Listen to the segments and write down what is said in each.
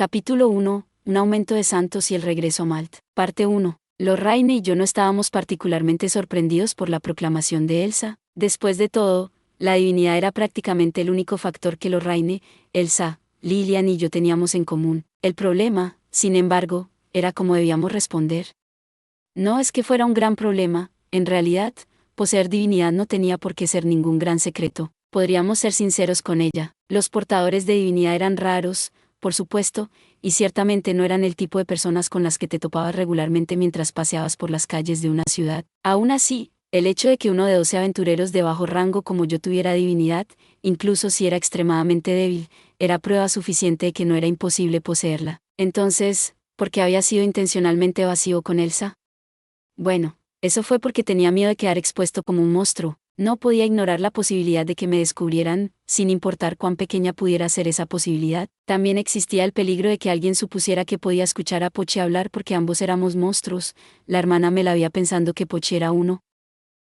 Capítulo 1. Un aumento de santos y el regreso a Malt. Parte 1. Lorraine y yo no estábamos particularmente sorprendidos por la proclamación de Elsa. Después de todo, la divinidad era prácticamente el único factor que Lorraine, Elsa, Lilian y yo teníamos en común. El problema, sin embargo, era cómo debíamos responder. No es que fuera un gran problema, en realidad, poseer divinidad no tenía por qué ser ningún gran secreto. Podríamos ser sinceros con ella. Los portadores de divinidad eran raros, por supuesto, y ciertamente no eran el tipo de personas con las que te topabas regularmente mientras paseabas por las calles de una ciudad. Aún así, el hecho de que uno de 12 aventureros de bajo rango como yo tuviera divinidad, incluso si era extremadamente débil, era prueba suficiente de que no era imposible poseerla. Entonces, ¿por qué había sido intencionalmente evasivo con Elsa? Bueno, eso fue porque tenía miedo de quedar expuesto como un monstruo. No podía ignorar la posibilidad de que me descubrieran, sin importar cuán pequeña pudiera ser esa posibilidad. También existía el peligro de que alguien supusiera que podía escuchar a Pochi hablar porque ambos éramos monstruos. La hermana me la había pensando que Pochi era uno.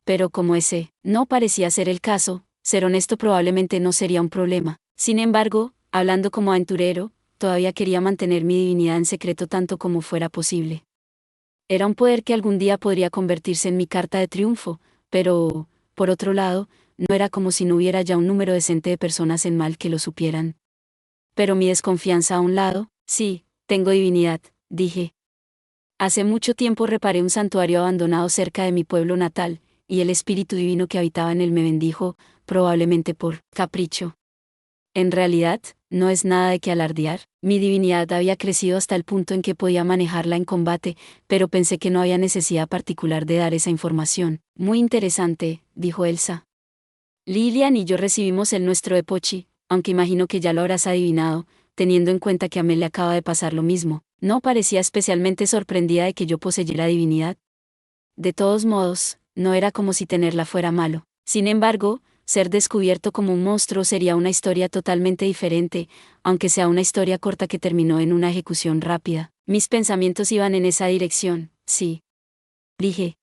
Pero como ese no parecía ser el caso, ser honesto probablemente no sería un problema. Sin embargo, hablando como aventurero, todavía quería mantener mi divinidad en secreto tanto como fuera posible. Era un poder que algún día podría convertirse en mi carta de triunfo, pero, por otro lado, no era como si no hubiera ya un número decente de personas en Mal que lo supieran. Pero mi desconfianza a un lado, sí, tengo divinidad, dije. Hace mucho tiempo reparé un santuario abandonado cerca de mi pueblo natal, y el espíritu divino que habitaba en él me bendijo, probablemente por capricho. En realidad, no es nada de que alardear. Mi divinidad había crecido hasta el punto en que podía manejarla en combate, pero pensé que no había necesidad particular de dar esa información. Muy interesante, dijo Elsa. Lilian y yo recibimos el nuestro de Pochi, aunque imagino que ya lo habrás adivinado, teniendo en cuenta que a Mel le acaba de pasar lo mismo. No parecía especialmente sorprendida de que yo poseyera divinidad. De todos modos, no era como si tenerla fuera malo. Sin embargo, ser descubierto como un monstruo sería una historia totalmente diferente, aunque sea una historia corta que terminó en una ejecución rápida. Mis pensamientos iban en esa dirección, sí. Dije.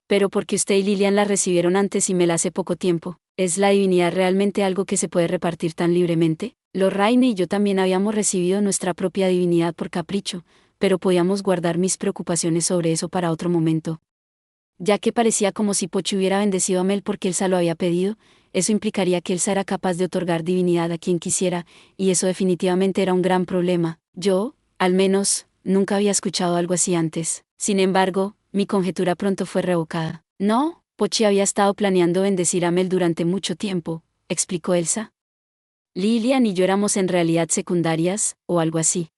Pero porque usted y Lilian la recibieron antes y Mel hace poco tiempo, ¿es la divinidad realmente algo que se puede repartir tan libremente? Lorraine y yo también habíamos recibido nuestra propia divinidad por capricho, pero podíamos guardar mis preocupaciones sobre eso para otro momento. Ya que parecía como si Pochi hubiera bendecido a Mel porque Elsa lo había pedido, eso implicaría que Elsa era capaz de otorgar divinidad a quien quisiera, y eso definitivamente era un gran problema. Yo, al menos, nunca había escuchado algo así antes. Sin embargo, mi conjetura pronto fue revocada. No, Pochi había estado planeando bendecir a Mel durante mucho tiempo, explicó Elsa. Lilian y yo éramos en realidad secundarias, o algo así.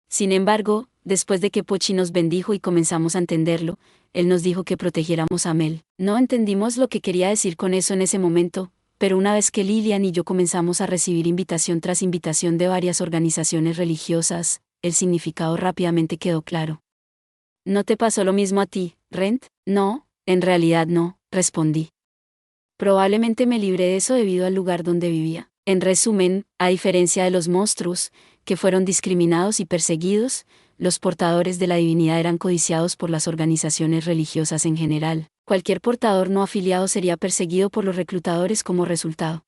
Sin embargo, después de que Pochi nos bendijo y comenzamos a entenderlo, él nos dijo que protegiéramos a Mel. No entendimos lo que quería decir con eso en ese momento, pero una vez que Lilian y yo comenzamos a recibir invitación tras invitación de varias organizaciones religiosas, el significado rápidamente quedó claro. ¿No te pasó lo mismo a ti, Rent? No, en realidad no, respondí. Probablemente me libré de eso debido al lugar donde vivía. En resumen, a diferencia de los monstruos, que fueron discriminados y perseguidos, los portadores de la divinidad eran codiciados por las organizaciones religiosas en general. Cualquier portador no afiliado sería perseguido por los reclutadores como resultado.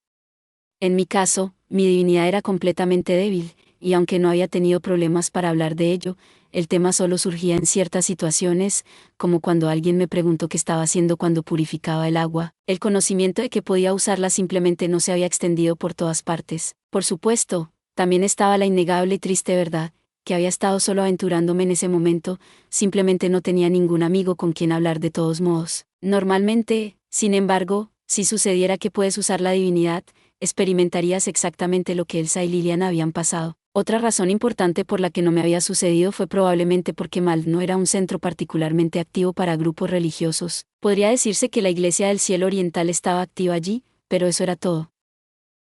En mi caso, mi divinidad era completamente débil, y aunque no había tenido problemas para hablar de ello, el tema solo surgía en ciertas situaciones, como cuando alguien me preguntó qué estaba haciendo cuando purificaba el agua. El conocimiento de que podía usarla simplemente no se había extendido por todas partes. Por supuesto, también estaba la innegable y triste verdad, que había estado solo aventurándome en ese momento, simplemente no tenía ningún amigo con quien hablar de todos modos. Normalmente, sin embargo, si sucediera que puedes usar la divinidad, experimentarías exactamente lo que Elsa y Lilian habían pasado. Otra razón importante por la que no me había sucedido fue probablemente porque Mal no era un centro particularmente activo para grupos religiosos. Podría decirse que la Iglesia del Cielo Oriental estaba activa allí, pero eso era todo.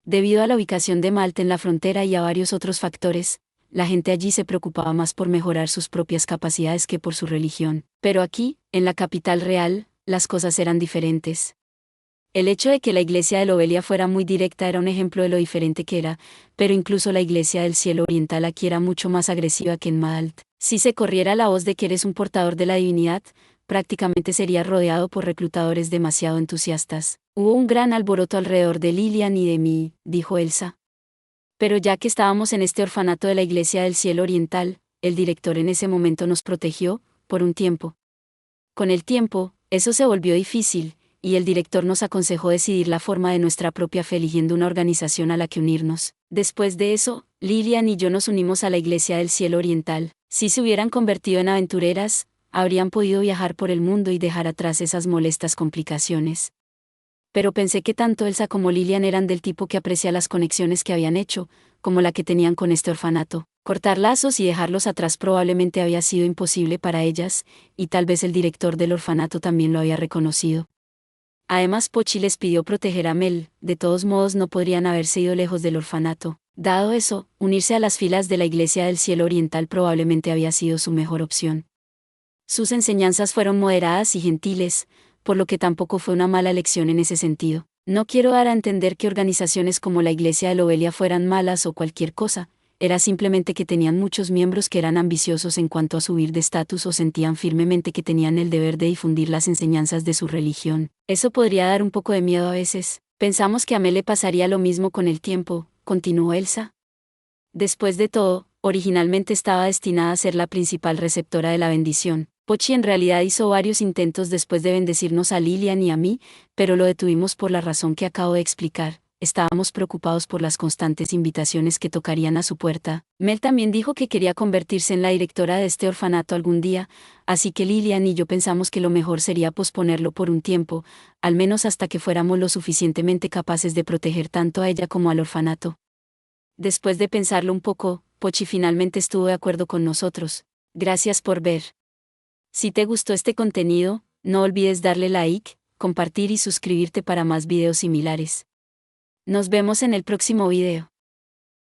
Debido a la ubicación de Malta en la frontera y a varios otros factores, la gente allí se preocupaba más por mejorar sus propias capacidades que por su religión. Pero aquí, en la capital real, las cosas eran diferentes. El hecho de que la iglesia de Lobelia fuera muy directa era un ejemplo de lo diferente que era, pero incluso la iglesia del cielo oriental aquí era mucho más agresiva que en Malt. Si se corriera la voz de que eres un portador de la divinidad, prácticamente sería rodeado por reclutadores demasiado entusiastas. Hubo un gran alboroto alrededor de Lilian y de mí, dijo Elsa. Pero ya que estábamos en este orfanato de la Iglesia del Cielo Oriental, el director en ese momento nos protegió, por un tiempo. Con el tiempo, eso se volvió difícil, y el director nos aconsejó decidir la forma de nuestra propia fe eligiendo una organización a la que unirnos. Después de eso, Lilian y yo nos unimos a la Iglesia del Cielo Oriental. Si se hubieran convertido en aventureras, habrían podido viajar por el mundo y dejar atrás esas molestas complicaciones. Pero pensé que tanto Elsa como Lilian eran del tipo que aprecia las conexiones que habían hecho, como la que tenían con este orfanato. Cortar lazos y dejarlos atrás probablemente había sido imposible para ellas, y tal vez el director del orfanato también lo había reconocido. Además, Pochi les pidió proteger a Mel, de todos modos no podrían haberse ido lejos del orfanato. Dado eso, unirse a las filas de la Iglesia del Cielo Oriental probablemente había sido su mejor opción. Sus enseñanzas fueron moderadas y gentiles, por lo que tampoco fue una mala elección en ese sentido. No quiero dar a entender que organizaciones como la Iglesia de Lobelia fueran malas o cualquier cosa, era simplemente que tenían muchos miembros que eran ambiciosos en cuanto a subir de estatus o sentían firmemente que tenían el deber de difundir las enseñanzas de su religión. Eso podría dar un poco de miedo a veces. Pensamos que a Mel le pasaría lo mismo con el tiempo, continuó Elsa. Después de todo, originalmente estaba destinada a ser la principal receptora de la bendición. Pochi en realidad hizo varios intentos después de bendecirnos a Lilian y a mí, pero lo detuvimos por la razón que acabo de explicar. Estábamos preocupados por las constantes invitaciones que tocarían a su puerta. Mel también dijo que quería convertirse en la directora de este orfanato algún día, así que Lilian y yo pensamos que lo mejor sería posponerlo por un tiempo, al menos hasta que fuéramos lo suficientemente capaces de proteger tanto a ella como al orfanato. Después de pensarlo un poco, Pochi finalmente estuvo de acuerdo con nosotros. Gracias por ver. Si te gustó este contenido, no olvides darle like, compartir y suscribirte para más videos similares. Nos vemos en el próximo video.